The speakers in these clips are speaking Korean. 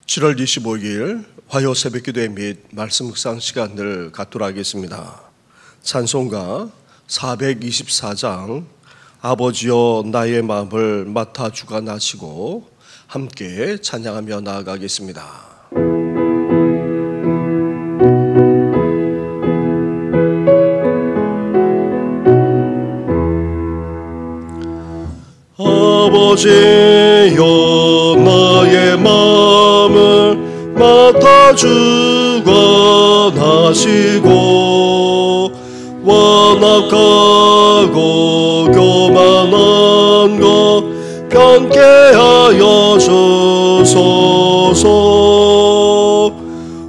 7월 25일 화요 새벽기도회 및 말씀 묵상 시간을 갖도록 하겠습니다. 찬송가 424장 아버지여 나의 마음을 맡아 주관하시고 함께 찬양하며 나아가겠습니다. 아버지여 나의 마음을 맡아 주관하시고 완악하고 교만한 것 편케 하여 주소서.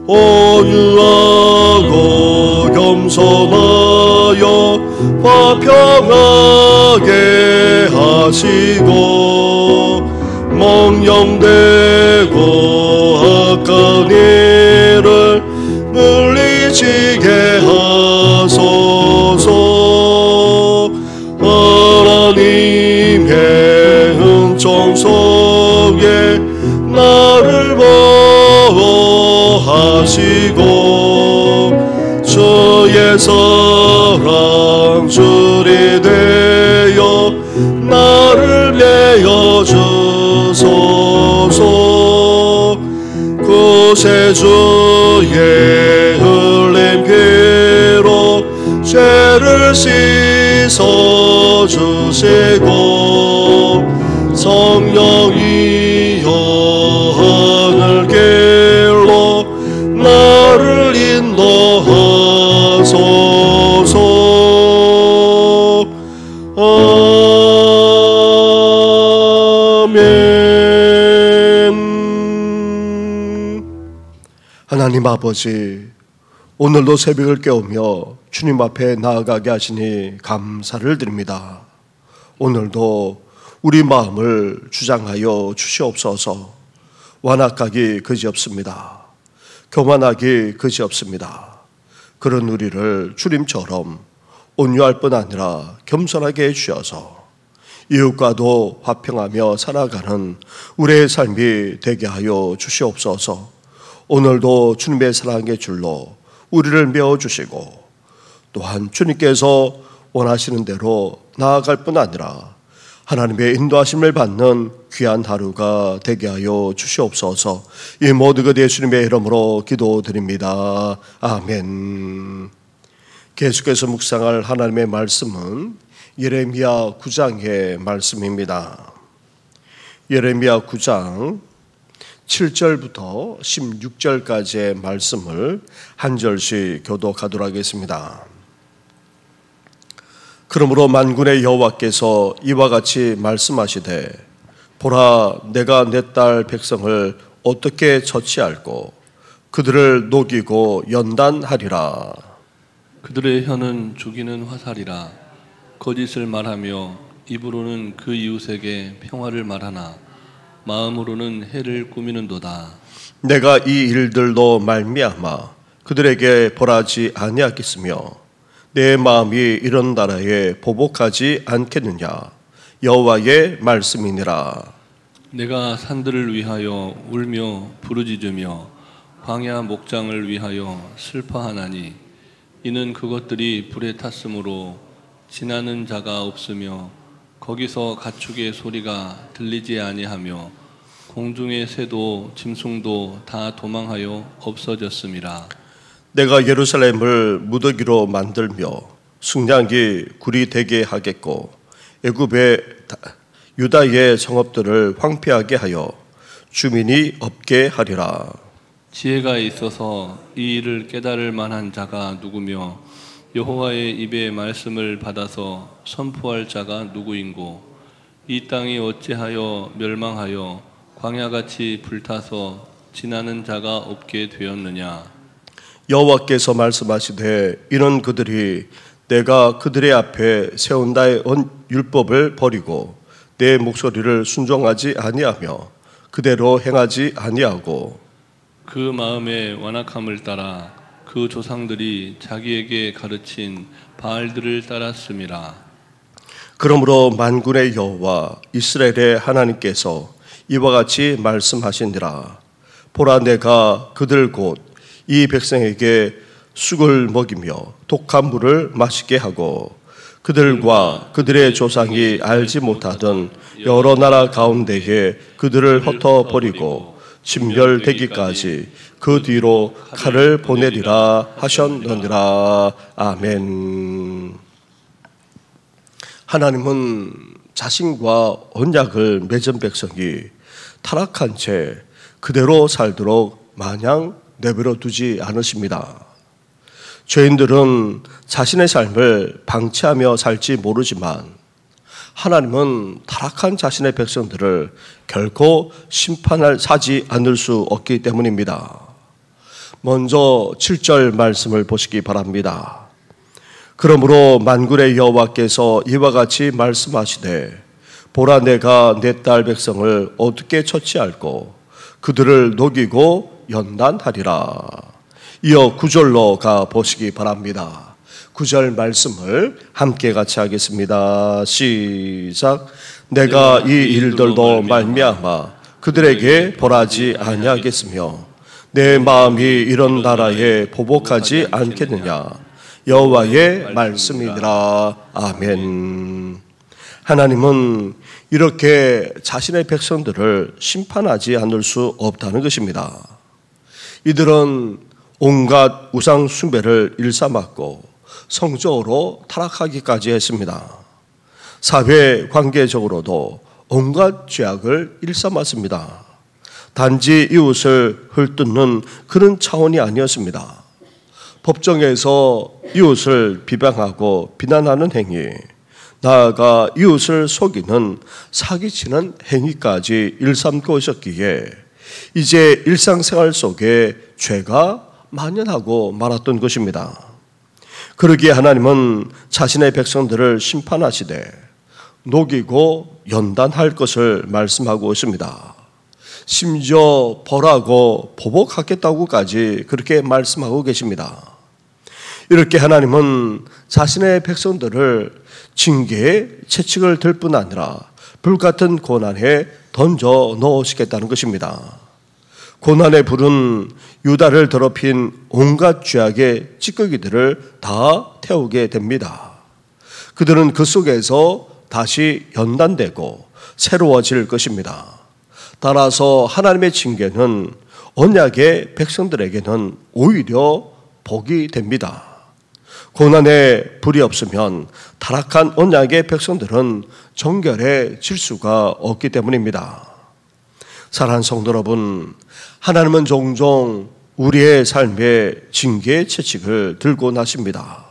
온유하고 겸손하여 화평하게 하시고 멍령되고 악한 일을 물리치게 하소서. 하나님의 은총 속에 나를 보호하시고 주의 사랑 줄이 되어 나를 메어 주소서. 구세주의 흘린 피로 죄를 씻어 주시고 성령이여 하늘길로 나를 인도하소서. 아멘. 하나님 아버지, 오늘도 새벽을 깨우며 주님 앞에 나아가게 하시니 감사를 드립니다. 오늘도 우리 마음을 주장하여 주시옵소서. 완악하기 그지없습니다. 교만하기 그지없습니다. 그런 우리를 주님처럼 온유할 뿐 아니라 겸손하게 해주셔서 이웃과도 화평하며 살아가는 우리의 삶이 되게 하여 주시옵소서. 오늘도 주님의 사랑의 줄로 우리를 메어주시고 또한 주님께서 원하시는 대로 나아갈 뿐 아니라 하나님의 인도하심을 받는 귀한 하루가 되게 하여 주시옵소서. 이 모든 것 예수님의 이름으로 기도드립니다. 아멘. 계속해서 묵상할 하나님의 말씀은 예레미야 9장의 말씀입니다. 예레미야 9장 7절부터 16절까지의 말씀을 한 절씩 교독하도록 하겠습니다. 그러므로 만군의 여호와께서 이와 같이 말씀하시되 보라, 내가 내 딸 백성을 어떻게 처치할꼬 그들을 녹이고 연단하리라. 그들의 혀는 죽이는 화살이라. 거짓을 말하며 입으로는 그 이웃에게 평화를 말하나 마음으로는 해를 꾸미는도다. 내가 이 일들로 말미암아 그들에게 벌하지 아니하겠으며 내 마음이 이런 나라에 보복하지 않겠느냐. 여호와의 말씀이니라. 내가 산들을 위하여 울며 부르짖으며 광야 목장을 위하여 슬퍼하나니 이는 그것들이 불에 탔으므로 지나는 자가 없으며 거기서 가축의 소리가 들리지 아니하며 공중의 새도 짐승도 다 도망하여 없어졌음이라. 내가 예루살렘을 무더기로 만들며 승냥이 굴이 되게 하겠고 애굽의 유다의 성읍들을 황폐하게 하여 주민이 없게 하리라. 지혜가 있어서 이 일을 깨달을 만한 자가 누구며 여호와의 입의 말씀을 받아서 선포할 자가 누구인고 이 땅이 어찌하여 멸망하여 광야같이 불타서 지나는 자가 없게 되었느냐. 여호와께서 말씀하시되 이는 그들이 내가 그들의 앞에 세운 나의 율법을 버리고 내 목소리를 순종하지 아니하며 그대로 행하지 아니하고 그 마음의 완악함을 따라 그 조상들이 자기에게 가르친 바알들을 따랐음이라. 그러므로 만군의 여호와 이스라엘의 하나님께서 이와 같이 말씀하시니라. 보라, 내가 그들 곧 이 백성에게 쑥을 먹이며 독한 물을 마시게 하고 그들과 그들의 조상이 알지 못하던 여러 나라 가운데에 그들을 흩어버리고 진멸되기까지 그 뒤로 칼을 보내리라 하셨느니라. 아멘. 하나님은 자신과 언약을 맺은 백성이 타락한 채 그대로 살도록 마냥 내버려 두지 않으십니다. 죄인들은 자신의 삶을 방치하며 살지 모르지만 하나님은 타락한 자신의 백성들을 결코 심판하지 않을 수 없기 때문입니다. 먼저 7절 말씀을 보시기 바랍니다. 그러므로 만군의 여호와께서 이와 같이 말씀하시되 보라, 내가 내 딸 백성을 어떻게 처치할꼬 그들을 녹이고 연단하리라. 이어 9절로 가 보시기 바랍니다. 9절 말씀을 함께 같이 하겠습니다. 시작. 내가 이 일들도 말미암아 그들에게 벌하지 아니하겠으며 내 마음이 이런 나라에 보복하지 않겠느냐. 여호와의 말씀이니라. 아멘. 하나님은 이렇게 자신의 백성들을 심판하지 않을 수 없다는 것입니다. 이들은 온갖 우상 숭배를 일삼았고 성적으로 타락하기까지 했습니다. 사회 관계적으로도 온갖 죄악을 일삼았습니다. 단지 이웃을 헐뜯는 그런 차원이 아니었습니다. 법정에서 이웃을 비방하고 비난하는 행위, 나아가 이웃을 속이는 사기치는 행위까지 일삼고 있었기에 이제 일상생활 속에 죄가 만연하고 말았던 것입니다. 그러기에 하나님은 자신의 백성들을 심판하시되 녹이고 연단할 것을 말씀하고 있습니다. 심지어 벌하고 보복하겠다고까지 그렇게 말씀하고 계십니다. 이렇게 하나님은 자신의 백성들을 징계의 채찍을 들 뿐 아니라 불같은 고난에 던져 넣으시겠다는 것입니다. 고난의 불은 유다를 더럽힌 온갖 죄악의 찌꺼기들을 다 태우게 됩니다. 그들은 그 속에서 다시 연단되고 새로워질 것입니다. 따라서 하나님의 징계는 언약의 백성들에게는 오히려 복이 됩니다. 고난의 불이 없으면 타락한 언약의 백성들은 정결해질 수가 없기 때문입니다. 사랑하는 성도 여러분, 하나님은 종종 우리의 삶에 징계의 채찍을 들고 나십니다.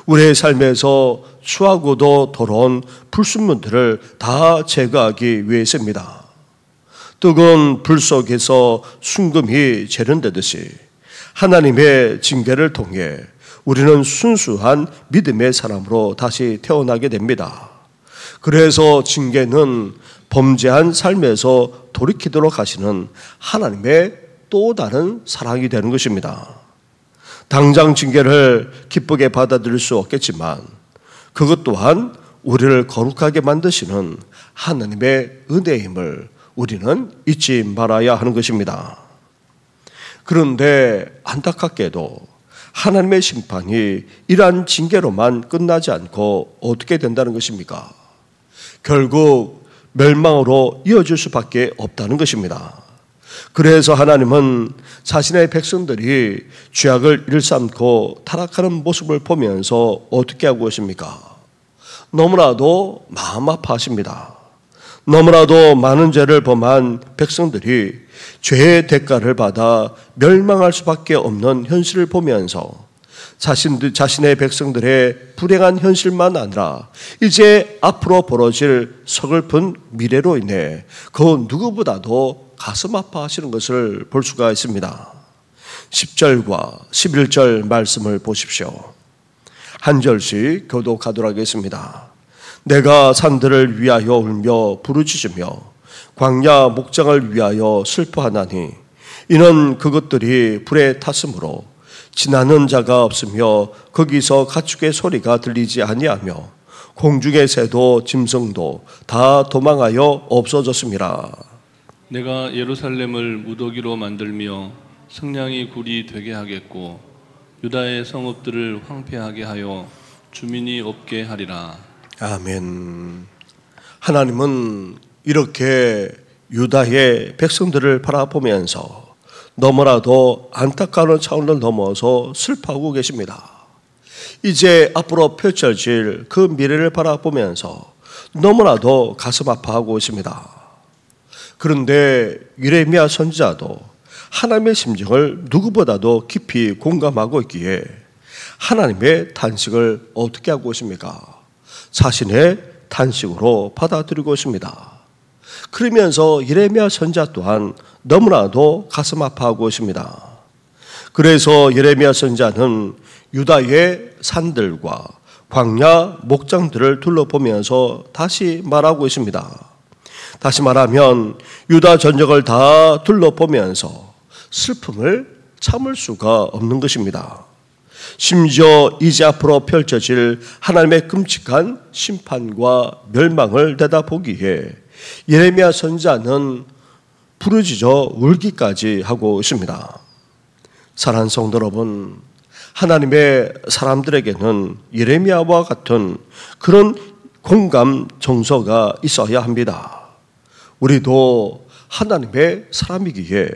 우리의 삶에서 추하고도 더러운 불순물들을 다 제거하기 위해서입니다. 뜨거운 불 속에서 순금이 재련되듯이 하나님의 징계를 통해 우리는 순수한 믿음의 사람으로 다시 태어나게 됩니다. 그래서 징계는 범죄한 삶에서 돌이키도록 하시는 하나님의 또 다른 사랑이 되는 것입니다. 당장 징계를 기쁘게 받아들일 수 없겠지만 그것 또한 우리를 거룩하게 만드시는 하나님의 은혜임을 우리는 잊지 말아야 하는 것입니다. 그런데 안타깝게도 하나님의 심판이 이러한 징계로만 끝나지 않고 어떻게 된다는 것입니까? 결국 멸망으로 이어질 수밖에 없다는 것입니다. 그래서 하나님은 자신의 백성들이 죄악을 일삼고 타락하는 모습을 보면서 어떻게 하고 계십니까? 너무나도 마음 아파하십니다. 너무나도 많은 죄를 범한 백성들이 죄의 대가를 받아 멸망할 수밖에 없는 현실을 보면서 자신의 백성들의 불행한 현실만 아니라 이제 앞으로 벌어질 서글픈 미래로 인해 그 누구보다도 가슴 아파하시는 것을 볼 수가 있습니다. 10절과 11절 말씀을 보십시오. 한 절씩 교독하도록 하겠습니다. 내가 산들을 위하여 울며 부르짖으며 광야 목장을 위하여 슬퍼하나니 이는 그것들이 불에 탔으므로 지나는 자가 없으며 거기서 가축의 소리가 들리지 아니하며 공중의 새도 짐승도 다 도망하여 없어졌음이라. 내가 예루살렘을 무더기로 만들며 승냥이 굴이 되게 하겠고 유다의 성읍들을 황폐하게 하여 주민이 없게 하리라. 아멘. 하나님은 이렇게 유다의 백성들을 바라보면서 너무나도 안타까운 차원을 넘어서 슬퍼하고 계십니다. 이제 앞으로 펼쳐질 그 미래를 바라보면서 너무나도 가슴 아파하고 있습니다. 그런데 예레미야 선지자도 하나님의 심정을 누구보다도 깊이 공감하고 있기에 하나님의 탄식을 어떻게 하고 있습니까? 자신의 탄식으로 받아들이고 있습니다. 그러면서 예레미야 선지자 또한 너무나도 가슴 아파하고 있습니다. 그래서 예레미야 선지자는 유다의 산들과 광야 목장들을 둘러보면서 다시 말하고 있습니다. 다시 말하면 유다 전역을 다 둘러보면서 슬픔을 참을 수가 없는 것입니다. 심지어 이제 앞으로 펼쳐질 하나님의 끔찍한 심판과 멸망을 내다보기에 예레미야 선지자는 부르짖어 울기까지 하고 있습니다. 사랑하는 성도 여러분, 하나님의 사람들에게는 예레미야와 같은 그런 공감 정서가 있어야 합니다. 우리도 하나님의 사람이기에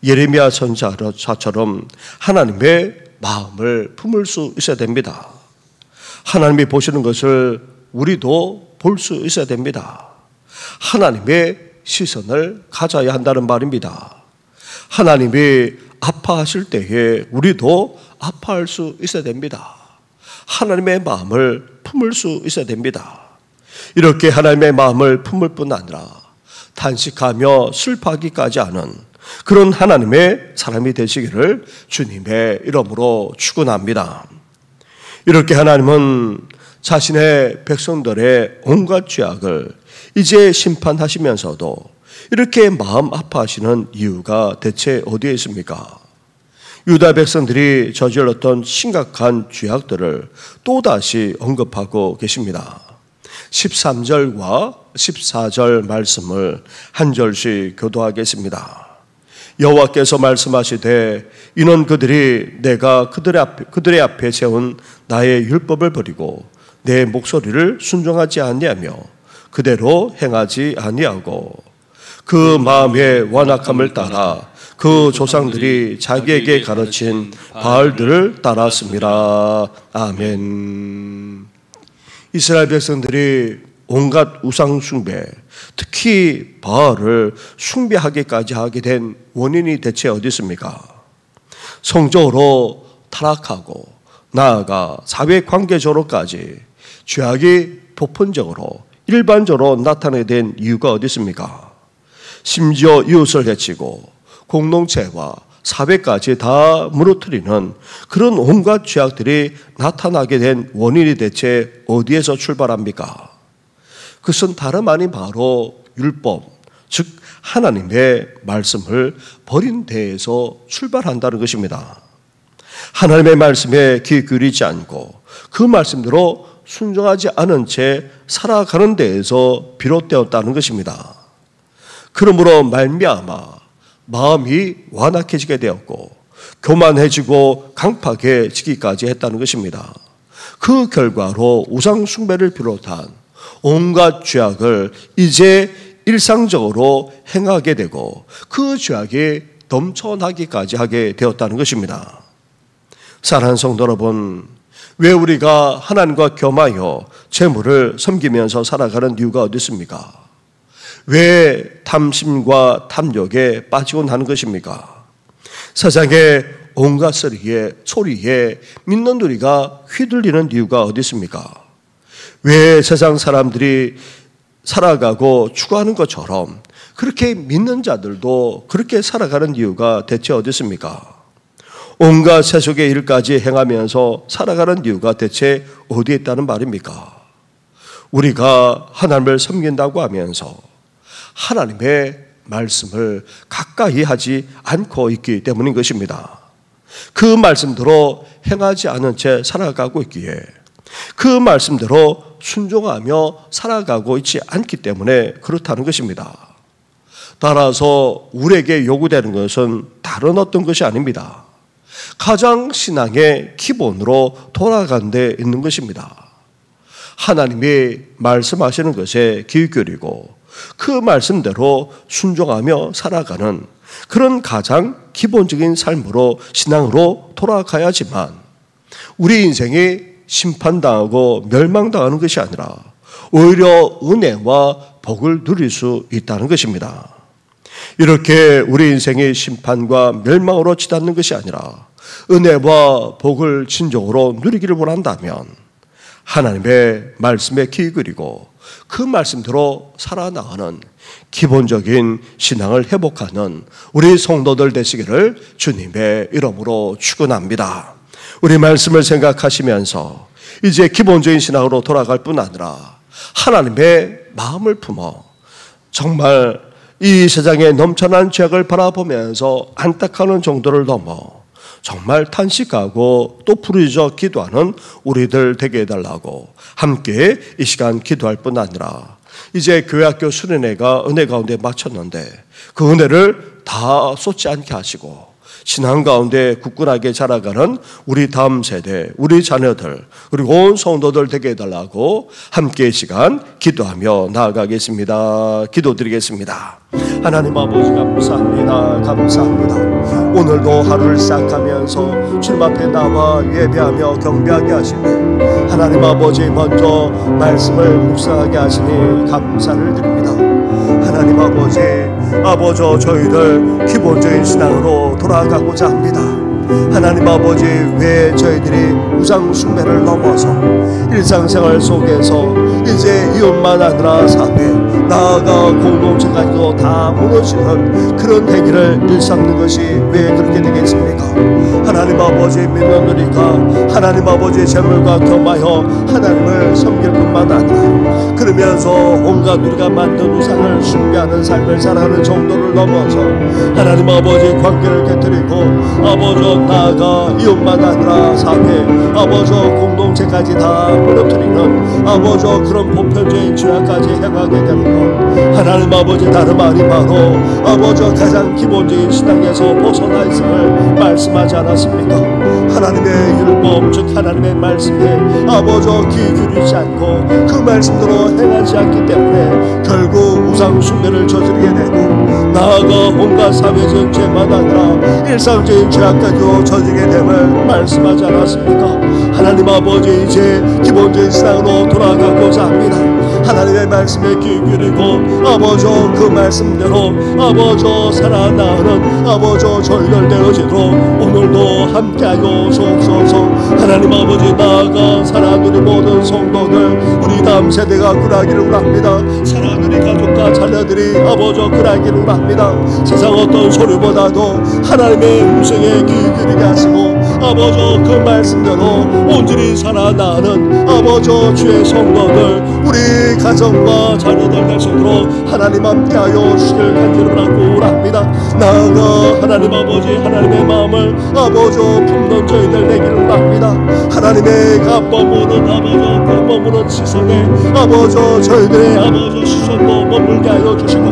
예레미야 선지자처럼 하나님의 마음을 품을 수 있어야 됩니다. 하나님이 보시는 것을 우리도 볼 수 있어야 됩니다. 하나님의 시선을 가져야 한다는 말입니다. 하나님이 아파하실 때에 우리도 아파할 수 있어야 됩니다. 하나님의 마음을 품을 수 있어야 됩니다. 이렇게 하나님의 마음을 품을 뿐 아니라 탄식하며 슬퍼하기까지 하는 그런 하나님의 사람이 되시기를 주님의 이름으로 축원합니다. 이렇게 하나님은 자신의 백성들의 온갖 죄악을 이제 심판하시면서도 이렇게 마음 아파하시는 이유가 대체 어디에 있습니까? 유다 백성들이 저질렀던 심각한 죄악들을 또다시 언급하고 계십니다. 13절과 14절 말씀을 한 절씩 교도하겠습니다. 여호와께서 말씀하시되 이는 그들이 내가 그들의 앞에 세운 나의 율법을 버리고 내 목소리를 순종하지 아니하며 그대로 행하지 아니하고 그 마음의 완악함을 따라 그 조상들이 자기에게 가르친 바알들을 따랐습니다. 아멘. 이스라엘 백성들이 온갖 우상 숭배, 특히 바알을 숭배하기까지 하게 된 원인이 대체 어디 있습니까? 성적으로 타락하고 나아가 사회관계적으로까지 죄악이 보편적으로 일반적으로 나타나게 된 이유가 어디 있습니까? 심지어 이웃을 해치고 공동체와 사회까지 다 무너뜨리는 그런 온갖 죄악들이 나타나게 된 원인이 대체 어디에서 출발합니까? 그것은 다름 아닌 바로 율법, 즉 하나님의 말씀을 버린 데에서 출발한다는 것입니다. 하나님의 말씀에 귀 기울이지 않고 그 말씀대로 순종하지 않은 채 살아가는 데에서 비롯되었다는 것입니다. 그러므로 말미암아 마음이 완악해지게 되었고 교만해지고 강팍해지기까지 했다는 것입니다. 그 결과로 우상 숭배를 비롯한 온갖 죄악을 이제 일상적으로 행하게 되고 그 죄악이 넘쳐나기까지 하게 되었다는 것입니다. 사랑하는 성도 여러분, 왜 우리가 하나님과 겸하여 재물을 섬기면서 살아가는 이유가 어디 있습니까? 왜 탐심과 탐욕에 빠지곤 하는 것입니까? 세상의 온갖 소리에 믿는 우리가 휘둘리는 이유가 어디 있습니까? 왜 세상 사람들이 살아가고 추구하는 것처럼 그렇게 믿는 자들도 그렇게 살아가는 이유가 대체 어디 있습니까? 온갖 세속의 일까지 행하면서 살아가는 이유가 대체 어디에 있다는 말입니까? 우리가 하나님을 섬긴다고 하면서 하나님의 말씀을 가까이 하지 않고 있기 때문인 것입니다. 그 말씀대로 행하지 않은 채 살아가고 있기에 그 말씀대로 순종하며 살아가고 있지 않기 때문에 그렇다는 것입니다. 따라서 우리에게 요구되는 것은 다른 어떤 것이 아닙니다. 가장 신앙의 기본으로 돌아간 데 있는 것입니다. 하나님이 말씀하시는 것에 귀 기울이고 그 말씀대로 순종하며 살아가는 그런 가장 기본적인 삶으로 신앙으로 돌아가야지만 우리 인생이 심판당하고 멸망당하는 것이 아니라 오히려 은혜와 복을 누릴 수 있다는 것입니다. 이렇게 우리 인생이 심판과 멸망으로 치닫는 것이 아니라 은혜와 복을 진정으로 누리기를 원한다면 하나님의 말씀에 귀 기울이고 그 말씀대로 살아나가는 기본적인 신앙을 회복하는 우리 성도들 되시기를 주님의 이름으로 축원합니다. 우리 말씀을 생각하시면서 이제 기본적인 신앙으로 돌아갈 뿐 아니라 하나님의 마음을 품어 정말 이 세상의 넘쳐난 죄악을 바라보면서 안타까운 정도를 넘어 정말 탄식하고 또 부르짖어 기도하는 우리들 되게 해달라고 함께 이 시간 기도할 뿐 아니라 이제 교회학교 수련회가 은혜 가운데 마쳤는데 그 은혜를 다 쏟지 않게 하시고 신앙 가운데 굳건하게 자라가는 우리 다음 세대, 우리 자녀들 그리고 온 성도들 되게 해달라고 함께 이 시간 기도하며 나아가겠습니다. 기도드리겠습니다. 하나님 아버지 감사합니다. 감사합니다. 오늘도 하루를 시작하면서 주님 앞에 나와 예배하며 경배하게 하시니 하나님 아버지 먼저 말씀을 묵상하게 하시니 감사를 드립니다. 하나님 아버지 저희들 기본적인 신앙으로 돌아가고자 합니다. 하나님 아버지 왜 저희들이 우상 숭배를 넘어서 일상생활 속에서 이제 이웃만 아니라 사회 나아가 공동체까지도 다 무너지는 그런 행위를 일삼는 것이 왜 그렇게 되겠습니까? 하나님 아버지 믿는 우리가 하나님 아버지 재물과 겸하여 하나님을 섬길 뿐만 아니라 그러면서 온갖 우리가 만든 우상을 숭배하는 삶을 살아가는 정도를 넘어서 하나님 아버지 관계를 깨뜨리고 아버지 나아가 이웃만 아니라 사회 아버지 공동체까지 다 무너뜨리는 아버지 그런 보편적인 죄악까지 행하게 되는 것 하나님 아버지 다름 아니 바로 아버지 가장 기본적인 신앙에서 벗어나 있음을 말씀하지 않았습니까? 하나님의 율법 즉 하나님의 말씀에 아버지 귀 기울이지 않고 그 말씀대로 행하지 않기 때문에 결국 우상 숭배를 저지르게 되고 나아가 온갖 사회적인 죄만 아니라 일상적인 죄악까지도 저지르게 됨을 말씀하지 않았습니까? 하나님 아버지 이제 기본적인 신앙으로 돌아가고자 합니다. 하나님의 말씀에 귀 기울이고 아버지 그 말씀대로 아버지 살아나는 아버지 저희들 되어지도록 오늘도 함께하여 주옵소서. 하나님 아버지 나아가 사랑하는 우리 모든 성도들 우리 다음 세대가 그러하기를 원합니다. 사랑하는 우리 가족과 자녀들이 아버지 그러하기를 원합니다. 세상 어떤 소리보다도 하나님의 음성에 귀 기울이게 하시고 아버지 그 말씀대로 온전히 살아나는 아버지 주의 성도들 우리 가정과 자녀들 될 수 있도록 하나님 함께하여 주시길 간절히 원합니다. 나아가 하나님 아버지 하나님의 마음을 아버지 품는 저희들 되기를 원합니다. 하나님의 가법으로 아버지 그 머무는 시선에 아버지 저희들의 아버지 시선도 머물게 하여 주시고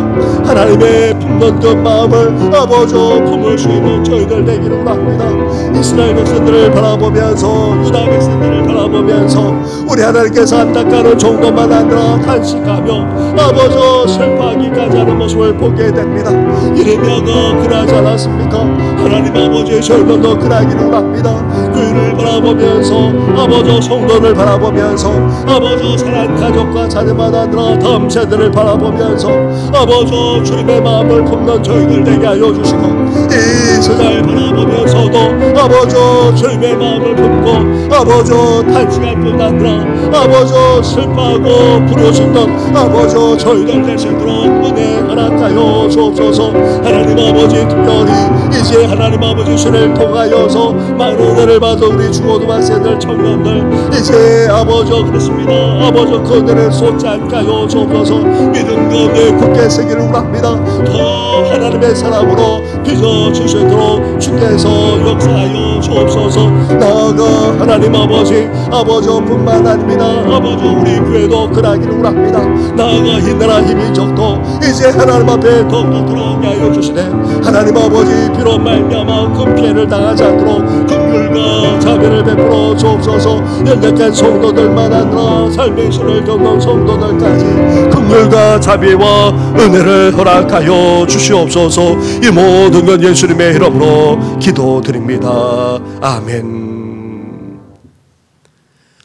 하나님의 품는 그 마음을 아버지 품을 수 있는 저희들 되기를 원합니다. 이스라엘 백성들을 바라보면서 유다 백성들을 바라보면서 우리 하나님께서 안타까운 정도만 아니라 탄식하며 아버지 슬퍼하기까지 하는 모습을 보게 됩니다. 이르며가 그러하지 않았습니까? 하나님 아버지 저희들도 그러하기를 원합니다. 그 일을 바라보면서 아버지 성도를 바라보면서 아버지 사랑하는 가족과 자녀만 아니라 다음 세대를 바라보면서 아버지 주님의 마음을 품는 저희들 되게 하여 주시고 이 세상을 바라보면서도 아버지 주님의 마음을 품고 아버지 탄식할 뿐 아니라 아버지 슬퍼하고 부르짖던 아버지 저희들 될 수 있도록 은혜 허락하여 주옵소서. 하나님 아버지 특별히 이제 하나님 아버지 주를 통하여서 많은 은혜를 받아 우리 중고등학교 세대들 청년들 이제 아버지 그렇습니다. 아버지 그 은혜를 쏟지 않게 하여 주옵소서. 믿음 가운데 굳게 서기를 원합니다. 더 하나님의 사랑으로 빚어주셔야 되도록 주께서 역사하여 주옵소서. 나아가 하나님 아버지뿐만 아닙니다. 아버지 우리 교회도 그러기를 원합니다. 나아가 이 나라 이민족도 이제 하나님 앞에 더욱더 돌아오게 하여 주시네. 하나님 아버지 비록 말미암아 큰 피해를 당하지 않도록 긍휼과 자비를 베풀어 주옵소서. 연약한 성도들만 아니라 삶의 신을 겪는 성도들까지 긍휼과 자비와 은혜를 허락하여 주시옵소서. 이 모든 건 예수님의 이름으로 기도드립니다. 아멘.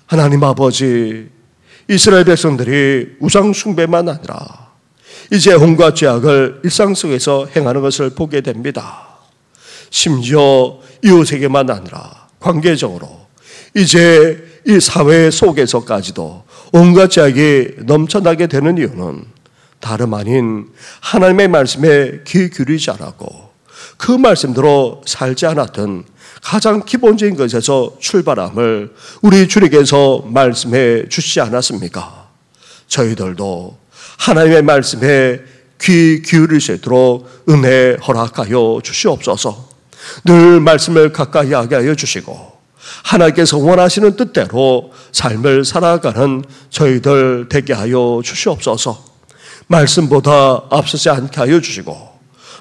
하나님 아버지, 이스라엘 백성들이 우상 숭배만 아니라 이제 온갖 죄악을 일상 속에서 행하는 것을 보게 됩니다. 심지어 이웃에게만 아니라 관계적으로 이제 이 사회 속에서까지도 온갖 죄악이 넘쳐나게 되는 이유는 다름 아닌 하나님의 말씀에 귀 기울이지 않았고 그 말씀대로 살지 않았던 가장 기본적인 것에서 출발함을 우리 주님께서 말씀해 주시지 않았습니까? 저희들도 하나님의 말씀에 귀 기울일 수 있도록 은혜 허락하여 주시옵소서. 늘 말씀을 가까이 하게 하여 주시고 하나님께서 원하시는 뜻대로 삶을 살아가는 저희들 되게 하여 주시옵소서. 말씀보다 앞서지 않게 하여 주시고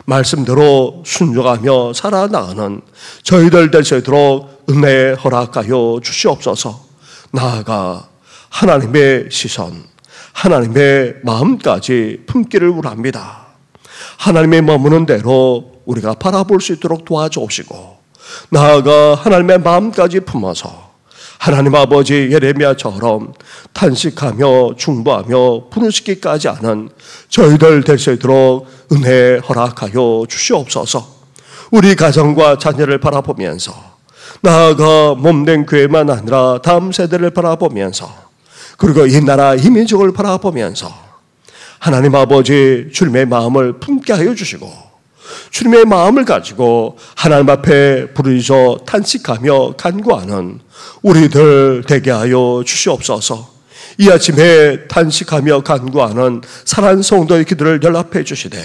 말씀대로 순종하며 살아나가는 저희들 될 수 있도록 은혜 허락하여 주시옵소서. 나아가 하나님의 시선, 하나님의 마음까지 품기를 원합니다. 하나님의 머무는 대로 우리가 바라볼 수 있도록 도와주옵시고 나아가 하나님의 마음까지 품어서 하나님 아버지 예레미야처럼 탄식하며 중보하며 부르짖기까지 하는 저희들 될 수 있도록 은혜 허락하여 주시옵소서. 우리 가정과 자녀를 바라보면서 나아가 몸된 교회만 아니라 다음 세대를 바라보면서 그리고 이 나라 이민족을 바라보면서 하나님 아버지 주님의 마음을 품게 하여 주시고 주님의 마음을 가지고 하나님 앞에 부르짖어 탄식하며 간구하는 우리들 되게 하여 주시옵소서. 이 아침에 탄식하며 간구하는 사랑하는 성도의 기도를 연락해 주시되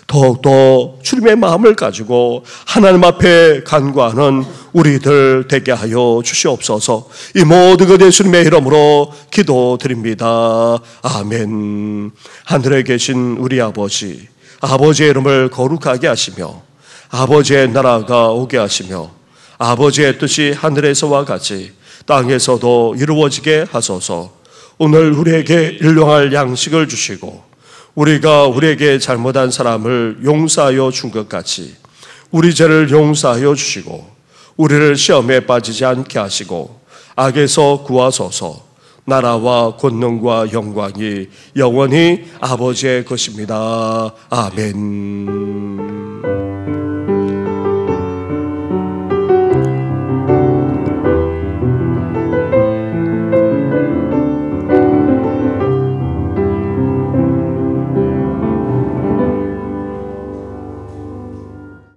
더욱더 주님의 마음을 가지고 하나님 앞에 간구하는 우리들 되게 하여 주시옵소서. 이 모든 것 예수님의 이름으로 기도드립니다. 아멘. 하늘에 계신 우리 아버지, 아버지의 이름을 거룩하게 하시며 아버지의 나라가 오게 하시며 아버지의 뜻이 하늘에서와 같이 땅에서도 이루어지게 하소서. 오늘 우리에게 일용할 양식을 주시고 우리가 우리에게 잘못한 사람을 용서하여 준 것 같이 우리 죄를 용서하여 주시고 우리를 시험에 빠지지 않게 하시고 악에서 구하소서. 나라와 권능과 영광이 영원히 아버지의 것입니다. 아멘.